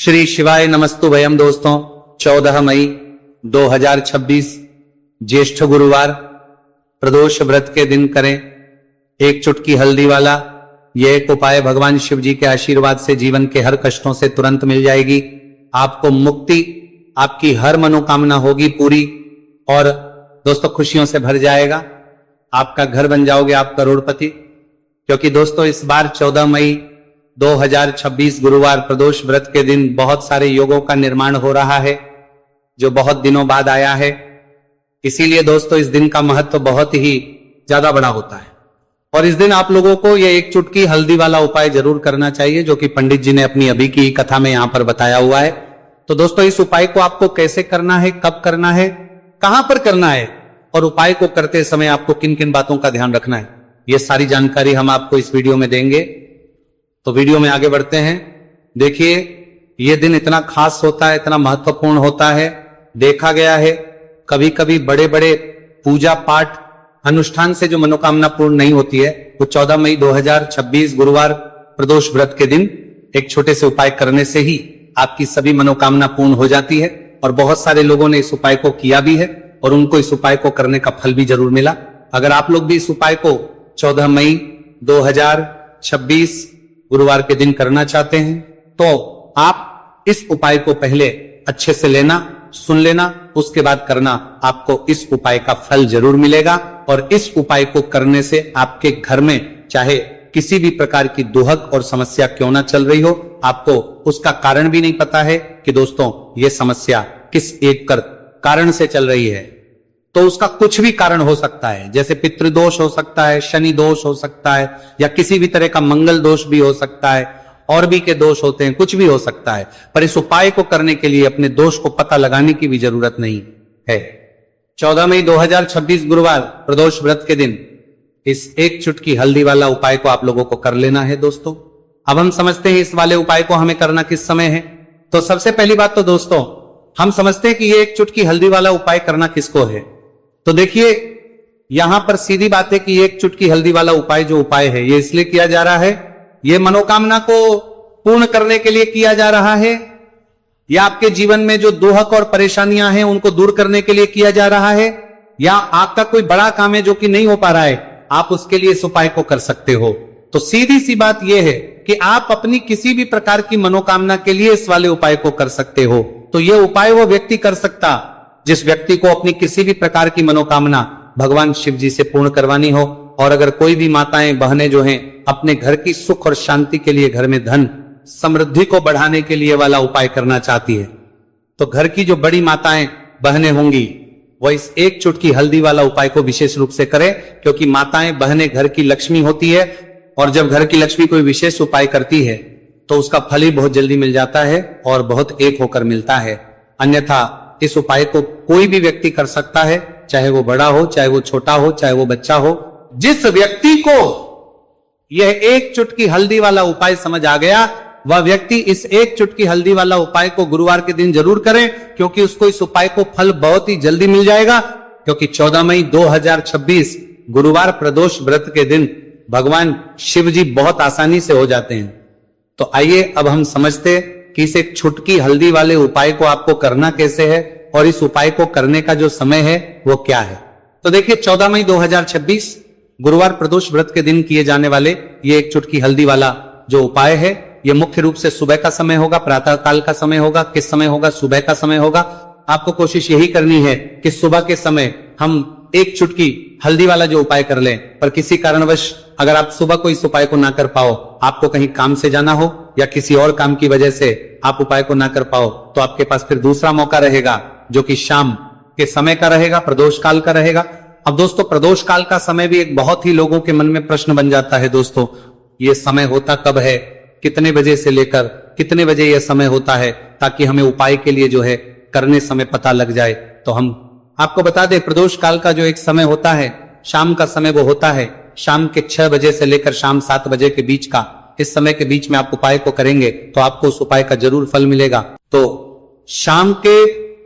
श्री शिवाय नमस्तु भयम दोस्तों। 14 मई 2026 ज्येष्ठ गुरुवार प्रदोष व्रत के दिन करें एक चुटकी हल्दी वाला यह एक उपाय। भगवान शिव जी के आशीर्वाद से जीवन के हर कष्टों से तुरंत मिल जाएगी, आपको मुक्ति, आपकी हर मनोकामना होगी पूरी और दोस्तों खुशियों से भर जाएगा। आपका घर बन जाओगे आप करोड़पति। क्योंकि दोस्तों इस बार 14 मई 2026 गुरुवार प्रदोष व्रत के दिन बहुत सारे योगों का निर्माण हो रहा है जो बहुत दिनों बाद आया है। इसीलिए दोस्तों इस दिन का महत्व बहुत ही ज्यादा बड़ा होता है और इस दिन आप लोगों को यह एक चुटकी हल्दी वाला उपाय जरूर करना चाहिए जो कि पंडित जी ने अपनी अभी की कथा में यहां पर बताया हुआ है। तो दोस्तों इस उपाय को आपको कैसे करना है, कब करना है, कहां पर करना है और उपाय को करते समय आपको किन किन बातों का ध्यान रखना है, यह सारी जानकारी हम आपको इस वीडियो में देंगे। तो वीडियो में आगे बढ़ते हैं। देखिए यह दिन इतना खास होता है, इतना महत्वपूर्ण होता है। देखा गया है कभी कभी बड़े बड़े पूजा पाठ अनुष्ठान से जो मनोकामना पूर्ण नहीं होती है वो 14 मई 2026 गुरुवार प्रदोष व्रत के दिन एक छोटे से उपाय करने से ही आपकी सभी मनोकामना पूर्ण हो जाती है। और बहुत सारे लोगों ने इस उपाय को किया भी है और उनको इस उपाय को करने का फल भी जरूर मिला। अगर आप लोग भी इस उपाय को 14 मई 2026 गुरुवार के दिन करना चाहते हैं तो आप इस उपाय को पहले अच्छे से लेना, सुन लेना, उसके बाद करना। आपको इस उपाय का फल जरूर मिलेगा और इस उपाय को करने से आपके घर में चाहे किसी भी प्रकार की दुहक और समस्या क्यों ना चल रही हो, आपको उसका कारण भी नहीं पता है कि दोस्तों ये समस्या किस एक कारण से चल रही है। तो उसका कुछ भी कारण हो सकता है, जैसे पितृदोष हो सकता है, शनि दोष हो सकता है या किसी भी तरह का मंगल दोष भी हो सकता है, और भी के दोष होते हैं, कुछ भी हो सकता है। पर इस उपाय को करने के लिए अपने दोष को पता लगाने की भी जरूरत नहीं है। 14 मई 2026 गुरुवार प्रदोष व्रत के दिन इस एक चुटकी हल्दी वाला उपाय को आप लोगों को कर लेना है। दोस्तों अब हम समझते हैं इस वाले उपाय को हमें करना किस समय है। तो सबसे पहली बात तो दोस्तों हम समझते हैं कि ये एक चुटकी हल्दी वाला उपाय करना किसको है। तो देखिए यहां पर सीधी बात है कि एक चुटकी हल्दी वाला उपाय जो उपाय है ये इसलिए किया जा रहा है, ये मनोकामना को पूर्ण करने के लिए किया जा रहा है या आपके जीवन में जो दुहक और परेशानियां हैं उनको दूर करने के लिए किया जा रहा है, या आपका कोई बड़ा काम है जो कि नहीं हो पा रहा है, आप उसके लिए इस उपाय को कर सकते हो। तो सीधी सी बात यह है कि आप अपनी किसी भी प्रकार की मनोकामना के लिए इस वाले उपाय को कर सकते हो। तो यह उपाय वो व्यक्ति कर सकता जिस व्यक्ति को अपनी किसी भी प्रकार की मनोकामना भगवान शिव जी से पूर्ण करवानी हो। और अगर कोई भी माताएं बहनें जो हैं अपने घर की सुख और शांति के लिए, घर में धन समृद्धि को बढ़ाने के लिए वाला उपाय करना चाहती है, तो घर की जो बड़ी माताएं बहनें होंगी वो इस एक चुटकी हल्दी वाला उपाय को विशेष रूप से करें। क्योंकि माताएं बहनें घर की लक्ष्मी होती है और जब घर की लक्ष्मी कोई विशेष उपाय करती है तो उसका फल ही बहुत जल्दी मिल जाता है और बहुत एक होकर मिलता है। अन्यथा इस उपाय को कोई भी व्यक्ति कर सकता है, चाहे वो बड़ा हो, चाहे वो छोटा हो, चाहे वो बच्चा हो। जिस व्यक्ति को यह एक चुटकी हल्दी वाला उपाय समझ आ गया वह व्यक्ति इस एक चुटकी हल्दी वाला उपाय को गुरुवार के दिन जरूर करें, क्योंकि उसको इस उपाय को फल बहुत ही जल्दी मिल जाएगा। क्योंकि 14 मई 2026 गुरुवार प्रदोष व्रत के दिन भगवान शिव जी बहुत आसानी से हो जाते हैं। तो आइए अब हम समझते कि इस एक चुटकी हल्दी वाले उपाय को आपको करना कैसे है और इस उपाय को करने का जो समय है वो क्या है। तो देखिए 14 मई 2026 गुरुवार प्रदोष व्रत के दिन किए जाने वाले ये एक चुटकी हल्दी वाला जो उपाय है ये मुख्य रूप से सुबह का समय होगा, प्रातः काल का समय होगा। किस समय होगा? सुबह का समय होगा। आपको कोशिश यही करनी है कि सुबह के समय हम एक चुटकी हल्दी वाला जो उपाय कर लें। पर किसी कारणवश अगर आप सुबह को इस उपाय को ना कर पाओ, आपको कहीं काम से जाना हो या किसी और काम की वजह से आप उपाय को ना कर पाओ, तो आपके पास फिर दूसरा मौका रहेगा जो कि शाम के समय का रहेगा, प्रदोष काल का रहेगा। अब दोस्तों प्रदोष काल का समय भी एक बहुत ही लोगों के मन में प्रश्न बन जाता है। दोस्तों ये समय होता कब है, कितने बजे से लेकर कितने बजे यह समय होता है, ताकि हमें उपाय के लिए जो है करने समय पता लग जाए। तो हम आपको बता दें प्रदोष काल का जो एक समय होता है, शाम का समय वो होता है शाम के 6 बजे से लेकर शाम 7 बजे के बीच का। इस समय के बीच में आप उपाय को करेंगे तो आपको उस उपाय का जरूर फल मिलेगा। तो शाम के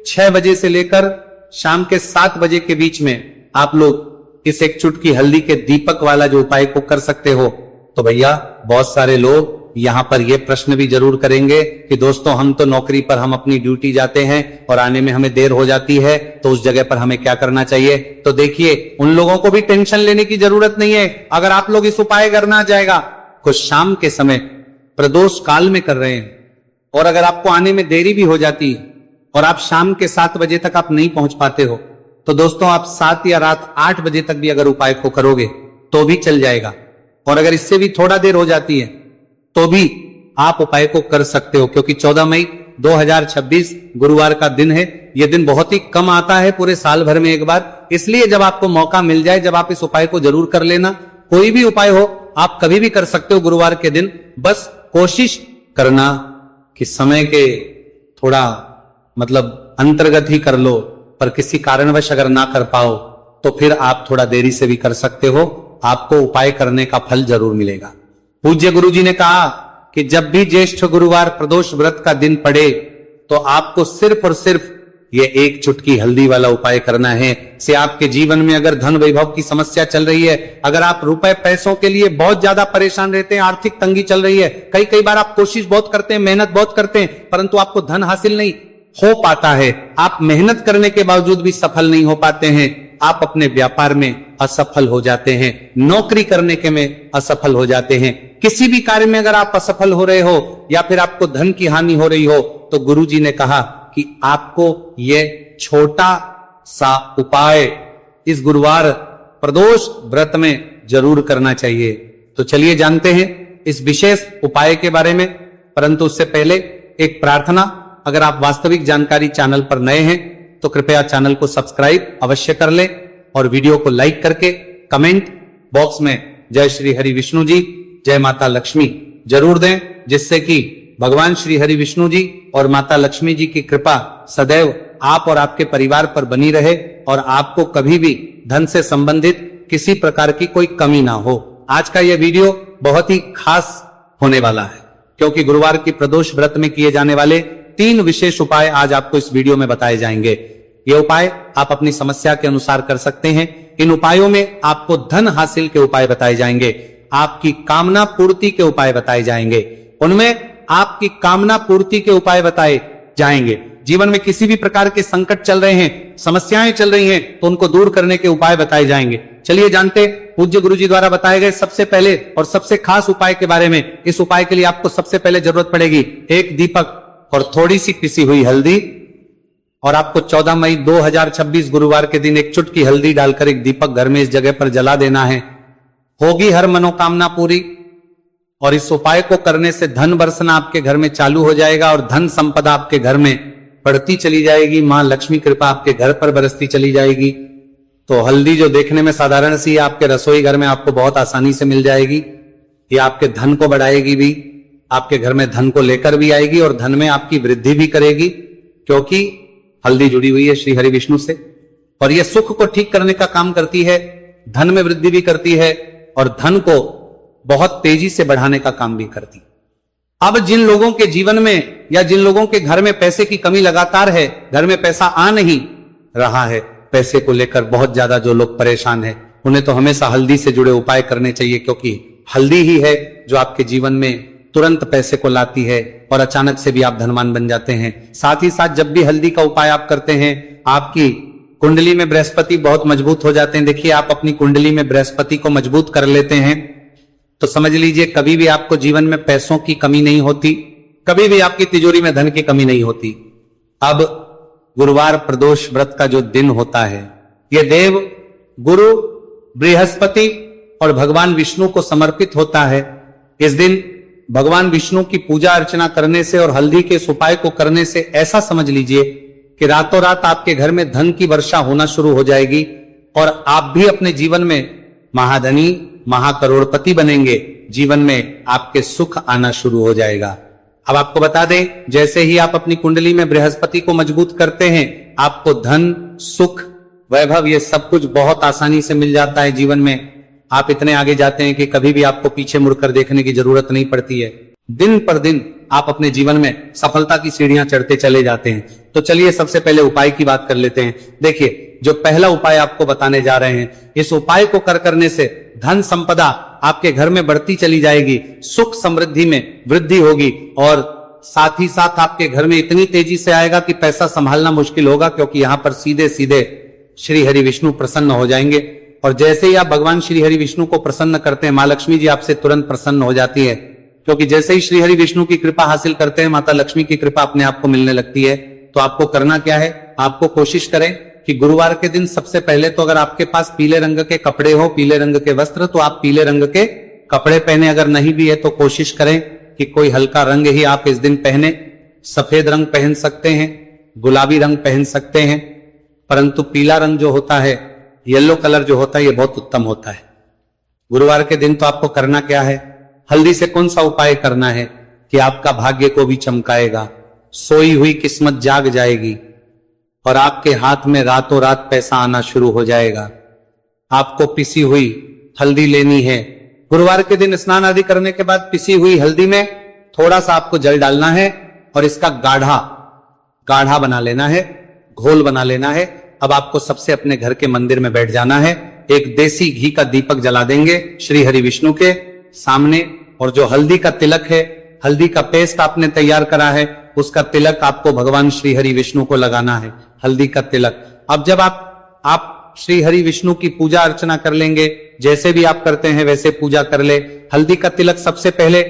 6 बजे से लेकर शाम के 7 बजे के बीच में आप लोग इस एक चुटकी हल्दी के दीपक वाला जो उपाय को कर सकते हो। तो भैया बहुत सारे लोग यहाँ पर यह प्रश्न भी जरूर करेंगे कि दोस्तों हम तो नौकरी पर हम अपनी ड्यूटी जाते हैं और आने में हमें देर हो जाती है, तो उस जगह पर हमें क्या करना चाहिए। तो देखिए, उन लोगों को भी टेंशन लेने की जरूरत नहीं है। अगर आप लोग इस उपाय करना जाएगा, कुछ शाम के समय प्रदोष काल में कर रहे हैं और अगर आपको आने में देरी भी हो जाती है और आप शाम के 7 बजे तक आप नहीं पहुंच पाते हो, तो दोस्तों आप 7 या रात 8 बजे तक भी अगर उपाय को करोगे तो भी चल जाएगा। और अगर इससे भी थोड़ा देर हो जाती है तो भी आप उपाय को कर सकते हो, क्योंकि 14 मई 2026 गुरुवार का दिन है। यह दिन बहुत ही कम आता है पूरे साल भर में एक बार, इसलिए जब आपको मौका मिल जाए, जब आप इस उपाय को जरूर कर लेना। कोई भी उपाय हो आप कभी भी कर सकते हो गुरुवार के दिन, बस कोशिश करना कि समय के थोड़ा अंतर्गत ही कर लो, पर किसी कारणवश अगर ना कर पाओ तो फिर आप थोड़ा देरी से भी कर सकते हो, आपको उपाय करने का फल जरूर मिलेगा। पूज्य गुरुजी ने कहा कि जब भी ज्येष्ठ गुरुवार प्रदोष व्रत का दिन पड़े तो आपको सिर्फ और सिर्फ ये एक चुटकी हल्दी वाला उपाय करना है। से आपके जीवन में अगर धन वैभव की समस्या चल रही है, अगर आप रुपए पैसों के लिए बहुत ज्यादा परेशान रहते हैं, आर्थिक तंगी चल रही है, कई बार आप कोशिश बहुत करते हैं, मेहनत बहुत करते हैं, परंतु आपको धन हासिल नहीं हो पाता है, आप मेहनत करने के बावजूद भी सफल नहीं हो पाते हैं, आप अपने व्यापार में असफल हो जाते हैं, नौकरी करने के में असफल हो जाते हैं, किसी भी कार्य में अगर आप असफल हो रहे हो या फिर आपको धन की हानि हो रही हो, तो गुरुजी ने कहा कि आपको यह छोटा सा उपाय इस गुरुवार प्रदोष व्रत में जरूर करना चाहिए। तो चलिए जानते हैं इस विशेष उपाय के बारे में, परंतु उससे पहले एक प्रार्थना। अगर आप वास्तविक जानकारी चैनल पर नए हैं तो कृपया चैनल को सब्सक्राइब अवश्य कर लें और वीडियो को लाइक करके कमेंट बॉक्स में जय श्री हरि विष्णु जी, जय माता लक्ष्मी जरूर दें, जिससे कि भगवान श्री हरि विष्णु जी और माता लक्ष्मी जी की कृपा सदैव आप और आपके परिवार पर बनी रहे और आपको कभी भी धन से संबंधित किसी प्रकार की कोई कमी ना हो। आज का यह वीडियो बहुत ही खास होने वाला है, क्योंकि गुरुवार की प्रदोष व्रत में किए जाने वाले 3 विशेष उपाय आज आपको इस वीडियो में बताए जाएंगे। ये उपाय आप अपनी समस्या के अनुसार कर सकते हैं। इन उपायों में आपको धन हासिल के उपाय बताए जाएंगे, आपकी कामना पूर्ति के उपाय बताए जाएंगे, उनमें आपकी कामना पूर्ति के उपाय बताए जाएंगे। जीवन में किसी भी प्रकार के संकट चल रहे हैं, समस्याएं चल रही हैं, तो उनको दूर करने के उपाय बताए जाएंगे। चलिए जानते पूज्य गुरुजी द्वारा बताए गए सबसे पहले और सबसे खास उपाय के बारे में। इस उपाय के लिए आपको सबसे पहले जरूरत पड़ेगी एक दीपक और थोड़ी सी पिसी हुई हल्दी, और आपको 14 मई 2026 गुरुवार के दिन एक चुटकी हल्दी डालकर एक दीपक घर में इस जगह पर जला देना है। होगी हर मनोकामना पूरी। और इस उपाय को करने से धन बरसना आपके घर में चालू हो जाएगा और धन संपदा आपके घर में बढ़ती चली जाएगी। मां लक्ष्मी कृपा आपके घर पर बरसती चली जाएगी। तो हल्दी जो देखने में साधारण सी है, आपके रसोई घर में आपको बहुत आसानी से मिल जाएगी। ये आपके धन को बढ़ाएगी भी, आपके घर में धन को लेकर भी आएगी और धन में आपकी वृद्धि भी करेगी, क्योंकि हल्दी जुड़ी हुई है श्री हरि विष्णु से। और यह सुख को ठीक करने का काम करती है, धन में वृद्धि भी करती है और धन को बहुत तेजी से बढ़ाने का काम भी करती। अब जिन लोगों के जीवन में या जिन लोगों के घर में पैसे की कमी लगातार है, घर में पैसा आ नहीं रहा है, पैसे को लेकर बहुत ज्यादा जो लोग परेशान हैं, उन्हें तो हमेशा हल्दी से जुड़े उपाय करने चाहिए, क्योंकि हल्दी ही है जो आपके जीवन में तुरंत पैसे को लाती है और अचानक से भी आप धनवान बन जाते हैं। साथ ही साथ जब भी हल्दी का उपाय आप करते हैं, आपकी कुंडली में बृहस्पति बहुत मजबूत हो जाते हैं। देखिए, आप अपनी कुंडली में बृहस्पति को मजबूत कर लेते हैं तो समझ लीजिए कभी भी आपको जीवन में पैसों की कमी नहीं होती, कभी भी आपकी तिजोरी में धन की कमी नहीं होती। अब गुरुवार प्रदोष व्रत का जो दिन होता है, यह देव गुरु बृहस्पति और भगवान विष्णु को समर्पित होता है। इस दिन भगवान विष्णु की पूजा अर्चना करने से और हल्दी के इस उपाय को करने से ऐसा समझ लीजिए कि रातों रात आपके घर में धन की वर्षा होना शुरू हो जाएगी और आप भी अपने जीवन में महाधनी महाकरोड़पति बनेंगे। जीवन में आपके सुख आना शुरू हो जाएगा। अब आपको बता दें, जैसे ही आप अपनी कुंडली में बृहस्पति को मजबूत करते हैं, आपको धन सुख वैभव ये सब कुछ बहुत आसानी से मिल जाता है। जीवन में आप इतने आगे जाते हैं कि कभी भी आपको पीछे मुड़कर देखने की जरूरत नहीं पड़ती है। दिन पर दिन आप अपने जीवन में सफलता की सीढ़ियां चढ़ते चले जाते हैं। तो चलिए सबसे पहले उपाय की बात कर लेते हैं। देखिए, जो पहला उपाय आपको बताने जा रहे हैं, इस उपाय को करने से धन संपदा आपके घर में बढ़ती चली जाएगी, सुख समृद्धि में वृद्धि होगी और साथ ही साथ आपके घर में इतनी तेजी से आएगा कि पैसा संभालना मुश्किल होगा, क्योंकि यहां पर सीधे सीधे श्री हरि विष्णु प्रसन्न हो जाएंगे। और जैसे ही आप भगवान श्री हरि विष्णु को प्रसन्न करते हैं, मां लक्ष्मी जी आपसे तुरंत प्रसन्न हो जाती है, क्योंकि जैसे ही श्री हरि विष्णु की कृपा हासिल करते हैं, माता लक्ष्मी की कृपा अपने आप को मिलने लगती है। तो आपको करना क्या है, आपको कोशिश करें कि गुरुवार के दिन सबसे पहले तो अगर आपके पास पीले रंग के कपड़े हो, पीले रंग के वस्त्र, तो आप पीले रंग के कपड़े पहने। अगर नहीं भी है तो कोशिश करें कि कोई हल्का रंग ही आप इस दिन पहने। सफेद रंग पहन सकते हैं, गुलाबी रंग पहन सकते हैं, परंतु पीला रंग जो होता है, येलो कलर जो होता है, ये बहुत उत्तम होता है। गुरुवार के दिन तो आपको करना क्या है, हल्दी से कौन सा उपाय करना है कि आपका भाग्य को भी चमकाएगा, सोई हुई किस्मत जाग जाएगी और आपके हाथ में रातों रात पैसा आना शुरू हो जाएगा। आपको पिसी हुई हल्दी लेनी है। गुरुवार के दिन स्नान आदि करने के बाद पिसी हुई हल्दी में थोड़ा सा आपको जल डालना है और इसका गाढ़ा बना लेना है, घोल बना लेना है। अब आपको सबसे अपने घर के मंदिर में बैठ जाना है, एक देसी घी का दीपक जला देंगे श्री हरि विष्णु के सामने, और जो हल्दी का तिलक है, हल्दी का पेस्ट आपने तैयार करा है, उसका तिलक आपको भगवान श्री हरि विष्णु को लगाना है, हल्दी का तिलक। अब जब आप श्री हरि विष्णु की पूजा अर्चना कर लेंगे, जैसे भी आप करते हैं वैसे पूजा कर ले। हल्दी का तिलक सबसे पहले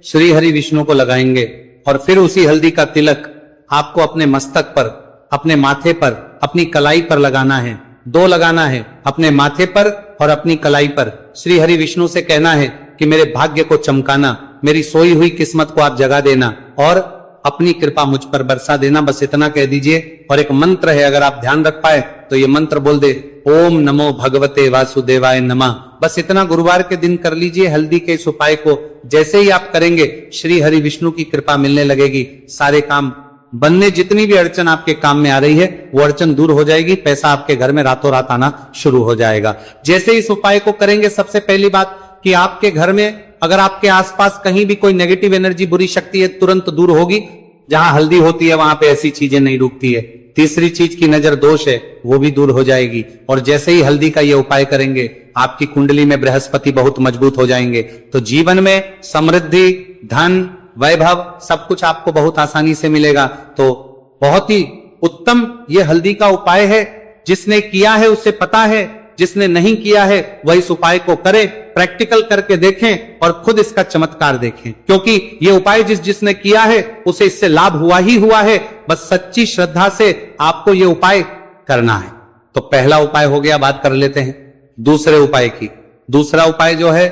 श्री हरि विष्णु को लगाएंगे और फिर उसी हल्दी का तिलक आपको अपने मस्तक पर, अपने माथे पर, अपनी कलाई पर लगाना है। 2 लगाना है, अपने माथे पर और अपनी कलाई पर। श्री हरि विष्णु से कहना है कि मेरे भाग्य को चमकाना, मेरी सोई हुई किस्मत को आप जगा देना और अपनी कृपा मुझ पर बरसा देना। बस इतना कह दीजिए। और एक मंत्र है, अगर आप ध्यान रख पाए तो ये मंत्र बोल दे, ओम नमो भगवते वासुदेवाय नमः। बस इतना गुरुवार के दिन कर लीजिए। हल्दी के इस उपाय को जैसे ही आप करेंगे, श्री हरि विष्णु की कृपा मिलने लगेगी, सारे काम बनने, जितनी भी अड़चन आपके काम में आ रही है वो अड़चन दूर हो जाएगी, पैसा आपके घर में रातों रात आना शुरू हो जाएगा। जैसे इस उपाय को करेंगे, सबसे पहली बात कि आपके घर में अगर आपके आसपास कहीं भी कोई नेगेटिव एनर्जी, बुरी शक्ति है, तुरंत दूर होगी। जहां हल्दी होती है वहां पे ऐसी चीजें नहीं रुकती है। तीसरी चीज की नजर दोष है, वो भी दूर हो जाएगी। और जैसे ही हल्दी का ये उपाय करेंगे, आपकी कुंडली में बृहस्पति बहुत मजबूत हो जाएंगे। तो जीवन में समृद्धि, धन, वैभव सब कुछ आपको बहुत आसानी से मिलेगा। तो बहुत ही उत्तम ये हल्दी का उपाय है। जिसने किया है उसे पता है, जिसने नहीं किया है वह इस उपाय को करे, प्रैक्टिकल करके देखें और खुद इसका चमत्कार देखें। क्योंकि ये उपाय जिसने किया है उसे इससे लाभ हुआ ही हुआ है। बस सच्ची श्रद्धा से आपको ये उपाय करना है। तो पहला उपाय हो गया, बात कर लेते हैं दूसरे उपाय की। दूसरा उपाय जो है,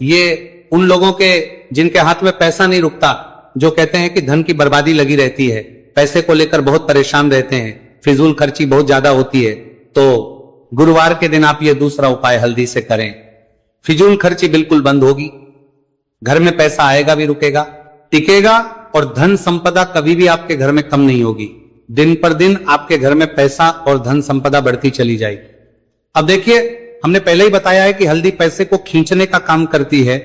ये उन लोगों के जिनके हाथ में पैसा नहीं रुकता, जो कहते हैं कि धन की बर्बादी लगी रहती है, पैसे को लेकर बहुत परेशान रहते हैं, फिजूल खर्ची बहुत ज्यादा होती है, तो गुरुवार के दिन आप ये दूसरा उपाय हल्दी से करें। फिजूल खर्ची बिल्कुल बंद होगी, घर में पैसा आएगा भी, रुकेगा, टिकेगा, और धन संपदा कभी भी आपके घर में कम नहीं होगी। दिन पर दिन आपके घर में पैसा और धन संपदा बढ़ती चली जाएगी। अब देखिए, हमने पहले ही बताया है कि हल्दी पैसे को खींचने का काम करती है,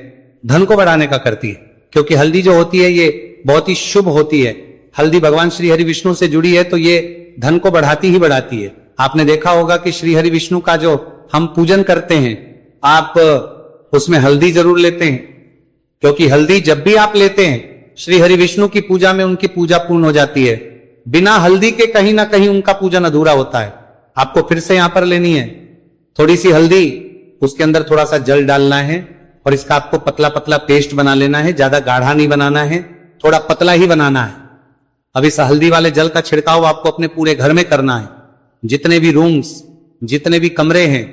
धन को बढ़ाने का करती है। क्योंकि हल्दी जो होती है ये बहुत ही शुभ होती है। हल्दी भगवान श्री हरि विष्णु से जुड़ी है, तो ये धन को बढ़ाती ही बढ़ाती है। आपने देखा होगा कि श्री हरि विष्णु का जो हम पूजन करते हैं, आप उसमें हल्दी जरूर लेते हैं, क्योंकि हल्दी जब भी आप लेते हैं श्री हरि विष्णु की पूजा में उनकी पूजा पूर्ण हो जाती है। बिना हल्दी के कहीं ना कहीं उनका पूजन अधूरा होता है। आपको फिर से यहां पर लेनी है थोड़ी सी हल्दी, उसके अंदर थोड़ा सा जल डालना है और इसका आपको पतला पतला पेस्ट बना लेना है। ज्यादा गाढ़ा नहीं बनाना है, थोड़ा पतला ही बनाना है। अब इस हल्दी वाले जल का छिड़काव आपको अपने पूरे घर में करना है। जितने भी रूम्स, जितने भी कमरे हैं,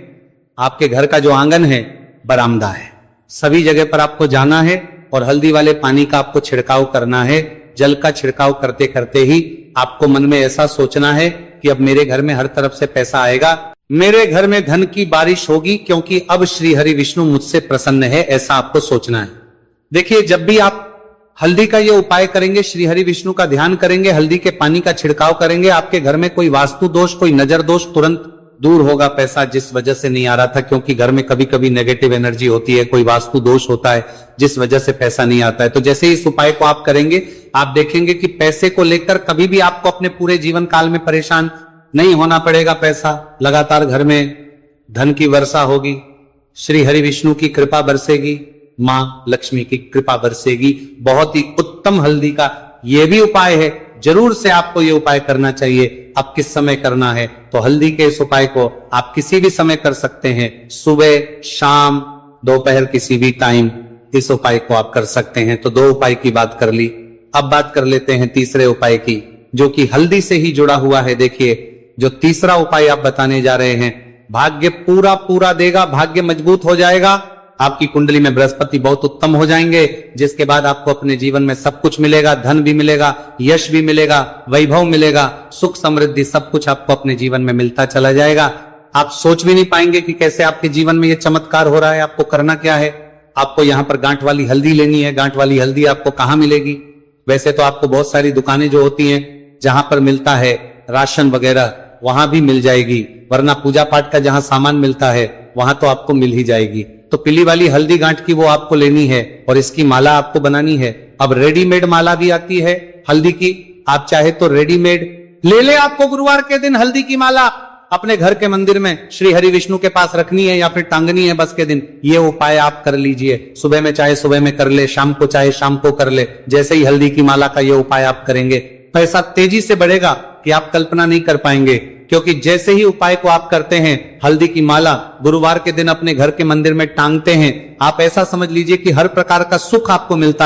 आपके घर का जो आंगन है, बरामदा है, सभी जगह पर आपको जाना है और हल्दी वाले पानी का आपको छिड़काव करना है। जल का छिड़काव करते करते ही आपको मन में ऐसा सोचना है कि अब मेरे घर में हर तरफ से पैसा आएगा, मेरे घर में धन की बारिश होगी, क्योंकि अब श्री हरि विष्णु मुझसे प्रसन्न है, ऐसा आपको सोचना है। देखिए, जब भी आप हल्दी का ये उपाय करेंगे, श्री हरि विष्णु का ध्यान करेंगे, हल्दी के पानी का छिड़काव करेंगे, आपके घर में कोई वास्तु दोष, कोई नजर दोष तुरंत दूर होगा पैसा जिस वजह से नहीं आ रहा था, क्योंकि घर में कभी कभी नेगेटिव एनर्जी होती है, कोई वास्तु दोष होता है जिस वजह से पैसा नहीं आता है। तो जैसे इस उपाय को आप करेंगे, आप देखेंगे कि पैसे को लेकर कभी भी आपको अपने पूरे जीवन काल में परेशान नहीं होना पड़ेगा। पैसा लगातार घर में धन की वर्षा होगी, श्री हरि विष्णु की कृपा बरसेगी, मां लक्ष्मी की कृपा बरसेगी। बहुत ही उत्तम हल्दी का यह भी उपाय है, जरूर से आपको यह उपाय करना चाहिए। अब किस समय करना है, तो हल्दी के इस उपाय को आप किसी भी समय कर सकते हैं, सुबह, शाम, दोपहर, किसी भी टाइम इस उपाय को आप कर सकते हैं। तो 2 उपाय की बात कर ली, अब बात कर लेते हैं तीसरे उपाय की, जो कि हल्दी से ही जुड़ा हुआ है। देखिए, जो तीसरा उपाय आप बताने जा रहे हैं, भाग्य पूरा पूरा देगा, भाग्य मजबूत हो जाएगा, आपकी कुंडली में बृहस्पति बहुत उत्तम हो जाएंगे, जिसके बाद आपको अपने जीवन में सब कुछ मिलेगा, धन भी मिलेगा, यश भी मिलेगा, वैभव मिलेगा, सुख समृद्धि सब कुछ आपको अपने जीवन में मिलता चला जाएगा। आप सोच भी नहीं पाएंगे कि कैसे आपके जीवन में ये चमत्कार हो रहा है। आपको करना क्या है, आपको यहाँ पर गांठ वाली हल्दी लेनी है। गांठ वाली हल्दी आपको कहाँ मिलेगी, वैसे तो आपको बहुत सारी दुकानें जो होती हैं जहां पर मिलता है राशन वगैरह, वहां भी मिल जाएगी, वरना पूजा पाठ का जहां सामान मिलता है वहां तो आपको मिल ही जाएगी। तो पीली वाली हल्दी गांठ की वो आपको लेनी है और इसकी माला आपको बनानी है। अब रेडीमेड माला भी आती है हल्दी की, आप चाहे तो रेडीमेड ले ले। आपको गुरुवार के दिन हल्दी की माला अपने घर के मंदिर में श्री हरि विष्णु के पास रखनी है या फिर टांगनी है बस के दिन। ये उपाय आप कर लीजिए, सुबह में चाहे सुबह में कर ले, शाम को चाहे शाम को कर ले। जैसे ही हल्दी की माला का ये उपाय आप करेंगे, पैसा तेजी से बढ़ेगा कि आप कल्पना नहीं कर पाएंगे। क्योंकि जैसे ही उपाय को आप करते हैं, हल्दी की माला गुरुवार के दिन अपने घर के मंदिर में टांगते हैं, आप ऐसा समझ लीजिए कि हर प्रकार का सुख आपको मिलता है।